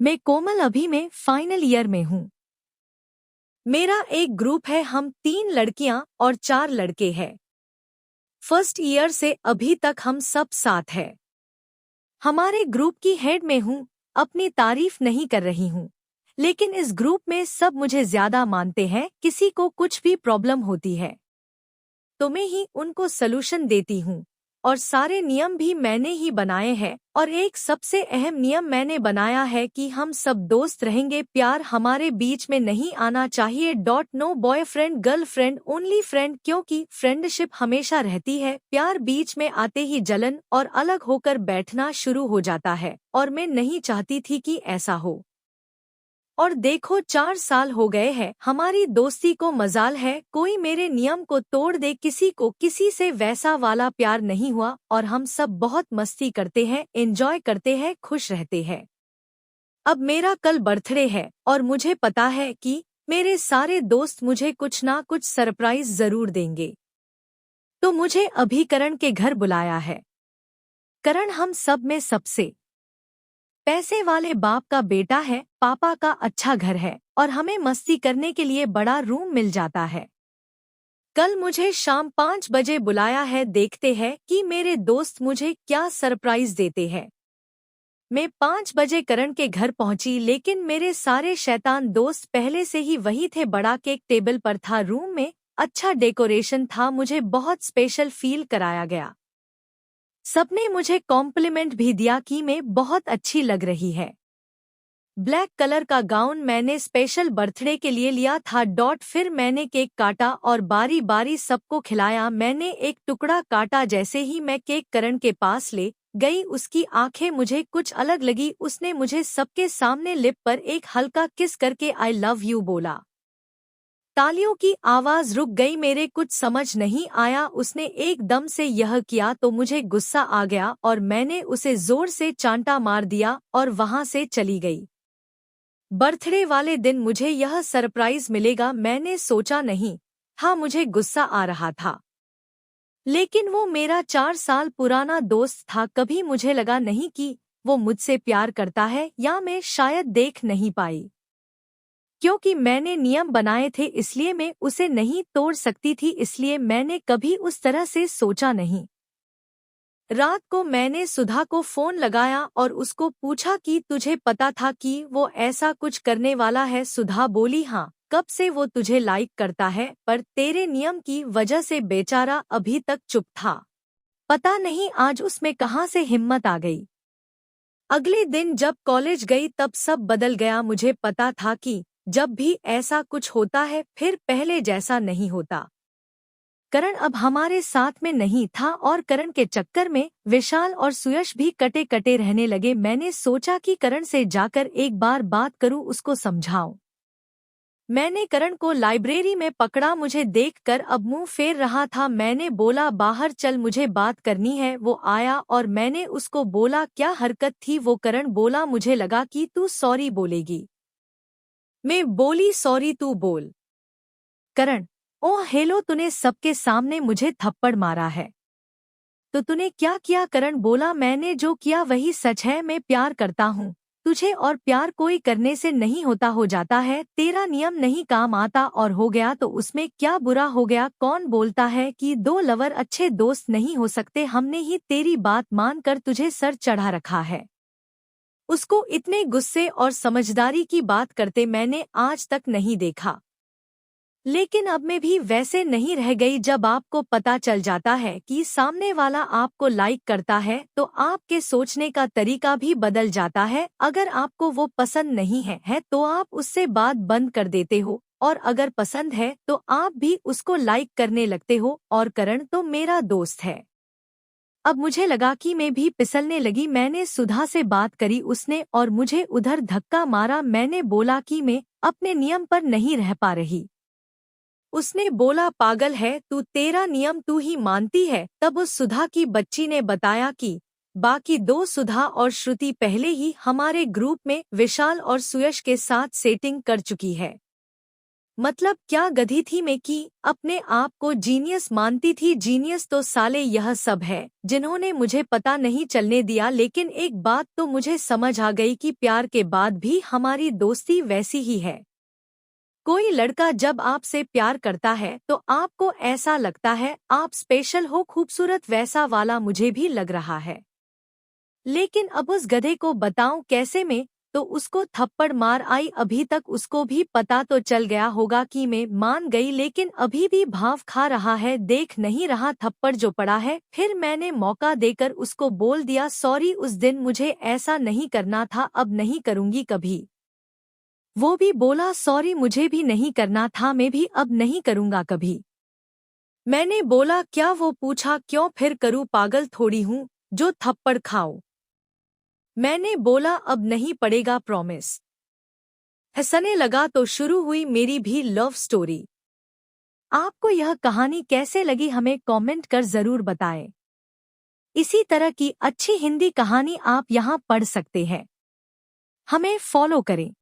मैं कोमल अभी मैं फाइनल ईयर में हूँ। मेरा एक ग्रुप है, हम 3 लड़कियां और 4 लड़के हैं। फर्स्ट ईयर से अभी तक हम सब साथ हैं। हमारे ग्रुप की हेड में हूँ, अपनी तारीफ नहीं कर रही हूँ, लेकिन इस ग्रुप में सब मुझे ज्यादा मानते हैं। किसी को कुछ भी प्रॉब्लम होती है तो मैं ही उनको सलूशन देती हूँ, और सारे नियम भी मैंने ही बनाए हैं। और एक सबसे अहम नियम मैंने बनाया है कि हम सब दोस्त रहेंगे, प्यार हमारे बीच में नहीं आना चाहिए। No boyfriend girlfriend, only friend, क्योंकि फ्रेंडशिप हमेशा रहती है, प्यार बीच में आते ही जलन और अलग होकर बैठना शुरू हो जाता है, और मैं नहीं चाहती थी कि ऐसा हो। और देखो 4 साल हो गए हैं हमारी दोस्ती को, मजाल है कोई मेरे नियम को तोड़ दे। किसी को किसी से वैसा वाला प्यार नहीं हुआ, और हम सब बहुत मस्ती करते हैं, एंजॉय करते हैं, खुश रहते हैं। अब मेरा कल बर्थडे है और मुझे पता है कि मेरे सारे दोस्त मुझे कुछ ना कुछ सरप्राइज जरूर देंगे। तो मुझे अभी करण के घर बुलाया है। करण हम सब में सबसे पैसे वाले बाप का बेटा है, पापा का अच्छा घर है और हमें मस्ती करने के लिए बड़ा रूम मिल जाता है। कल मुझे शाम 5 बजे बुलाया है, देखते हैं कि मेरे दोस्त मुझे क्या सरप्राइज देते हैं। मैं 5 बजे करण के घर पहुंची, लेकिन मेरे सारे शैतान दोस्त पहले से ही वही थे। बड़ा केक टेबल पर था, रूम में अच्छा डेकोरेशन था, मुझे बहुत स्पेशल फील कराया गया। सबने मुझे कॉम्प्लीमेंट भी दिया कि मैं बहुत अच्छी लग रही है। ब्लैक कलर का गाउन मैंने स्पेशल बर्थडे के लिए लिया था। फिर मैंने केक काटा और बारी बारी सबको खिलाया। मैंने एक टुकड़ा काटा, जैसे ही मैं केक करण के पास ले गई उसकी आंखें मुझे कुछ अलग लगी। उसने मुझे सबके सामने लिप पर एक हल्का किस करके आई लव यू बोला। तालियों की आवाज रुक गई, मेरे कुछ समझ नहीं आया। उसने एकदम से यह किया तो मुझे गुस्सा आ गया और मैंने उसे जोर से चांटा मार दिया और वहां से चली गई। बर्थडे वाले दिन मुझे यह सरप्राइज मिलेगा मैंने सोचा नहीं। हाँ, मुझे गुस्सा आ रहा था, लेकिन वो मेरा 4 साल पुराना दोस्त था। कभी मुझे लगा नहीं कि वो मुझसे प्यार करता है, या मैं शायद देख नहीं पाई, क्योंकि मैंने नियम बनाए थे, इसलिए मैं उसे नहीं तोड़ सकती थी, इसलिए मैंने कभी उस तरह से सोचा नहीं। रात को मैंने सुधा को फोन लगाया और उसको पूछा कि तुझे पता था कि वो ऐसा कुछ करने वाला है। सुधा बोली हाँ, कब से वो तुझे लाइक करता है, पर तेरे नियम की वजह से बेचारा अभी तक चुप था। पता नहीं आज उसमें कहाँ से हिम्मत आ गई। अगले दिन जब कॉलेज गई तब सब बदल गया। मुझे पता था कि जब भी ऐसा कुछ होता है फिर पहले जैसा नहीं होता। करण अब हमारे साथ में नहीं था और करण के चक्कर में विशाल और सुयश भी कटे कटे रहने लगे। मैंने सोचा कि करण से जाकर एक बार बात करूं, उसको समझाऊं। मैंने करण को लाइब्रेरी में पकड़ा, मुझे देखकर अब मुंह फेर रहा था। मैंने बोला बाहर चल, मुझे बात करनी है। वो आया और मैंने उसको बोला क्या हरकत थी वो। करण बोला मुझे लगा कि तू सॉरी बोलेगी। मैं बोली सॉरी तू बोल। करण ओह हेलो, तूने सबके सामने मुझे थप्पड़ मारा है, तो तूने क्या किया। करण बोला मैंने जो किया वही सच है, मैं प्यार करता हूँ तुझे, और प्यार कोई करने से नहीं होता, हो जाता है। तेरा नियम नहीं काम आता और हो गया तो उसमें क्या बुरा हो गया। कौन बोलता है कि 2 लवर अच्छे दोस्त नहीं हो सकते, हमने ही तेरी बात मानकर तुझे सर चढ़ा रखा है। उसको इतने गुस्से और समझदारी की बात करते मैंने आज तक नहीं देखा। लेकिन अब मैं भी वैसे नहीं रह गई। जब आपको पता चल जाता है कि सामने वाला आपको लाइक करता है तो आपके सोचने का तरीका भी बदल जाता है। अगर आपको वो पसंद नहीं है तो आप उससे बात बंद कर देते हो, और अगर पसंद है तो आप भी उसको लाइक करने लगते हो। और करण तो मेरा दोस्त है। अब मुझे लगा कि मैं भी फिसलने लगी। मैंने सुधा से बात करी, उसने और मुझे उधर धक्का मारा। मैंने बोला कि मैं अपने नियम पर नहीं रह पा रही। उसने बोला पागल है तू, तेरा नियम तू ही मानती है। तब उस सुधा की बच्ची ने बताया कि बाकी 2 सुधा और श्रुति पहले ही हमारे ग्रुप में विशाल और सुयश के साथ सेटिंग कर चुकी है। मतलब क्या गधी थी मैं कि अपने आप को जीनियस मानती थी। जीनियस तो साले यह सब है जिन्होंने मुझे पता नहीं चलने दिया। लेकिन एक बात तो मुझे समझ आ गई कि प्यार के बाद भी हमारी दोस्ती वैसी ही है। कोई लड़का जब आपसे प्यार करता है तो आपको ऐसा लगता है आप स्पेशल हो, खूबसूरत, वैसा वाला मुझे भी लग रहा है। लेकिन अब उस गधे को बताऊं कैसे मैं, तो उसको थप्पड़ मार आई। अभी तक उसको भी पता तो चल गया होगा कि मैं मान गई, लेकिन अभी भी भाव खा रहा है, देख नहीं रहा थप्पड़ जो पड़ा है। फिर मैंने मौका देकर उसको बोल दिया सॉरी, उस दिन मुझे ऐसा नहीं करना था, अब नहीं करूंगी कभी। वो भी बोला सॉरी, मुझे भी नहीं करना था, मैं भी अब नहीं करूंगा कभी। मैंने बोला क्या? वो पूछा क्यों फिर करूं, पागल थोड़ी हूं जो थप्पड़ खाऊं। मैंने बोला अब नहीं पड़ेगा, प्रॉमिस। हंसने लगा तो शुरू हुई मेरी भी लव स्टोरी। आपको यह कहानी कैसे लगी हमें कमेंट कर जरूर बताएं। इसी तरह की अच्छी हिंदी कहानी आप यहाँ पढ़ सकते हैं। हमें फॉलो करें।